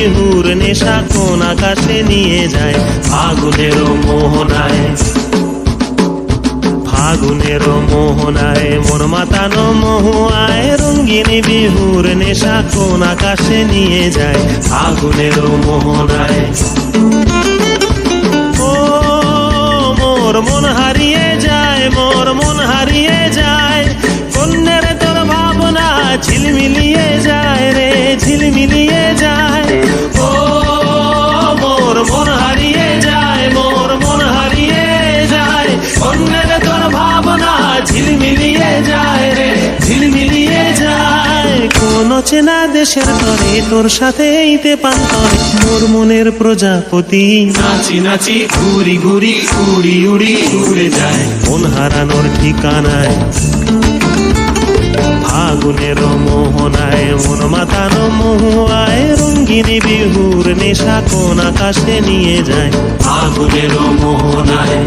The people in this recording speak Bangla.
বিহুর নেশা কোন আকাশে নিয়ে যায় ফাগুনের মোহনায়। ফাগুনের মোহনায় মন মাতানো মহুয়ায় রঙিন বিহুর নেশা কোন আকাশে নিয়ে যায় ফাগুনের মোহনায়। ও মোর মন হারিয়ে যায়, মোর মন হারিয়ে যায়, কন্যের তোর ভাবনা ঝিলমিলিয়ে যায় রে ঝিলমিলিয়ে যায়। ও মোর মন হারিয়ে যায়, মোর মন হারিয়ে যায়, কন্যের তোর ভাবনা ঝিলমিলিয়ে যায় রে ঝিলমিলিয়ে যায়। কোন চেনা দেশের তরে তোর সাথে এইতে পান্তরে মোর মনের প্রজাপতি নাচি নাচি ঘুরি ঘুরি উড়ি উড়ি উড়ে যায় মন হারানোর ঠিকানায়। ফাগুনের মোহনায় মন মাতানো মহুয়ায় রঙিন বিহুর নেশা কোন আকাশে নিয়ে যায় ফাগুনের মোহনায়।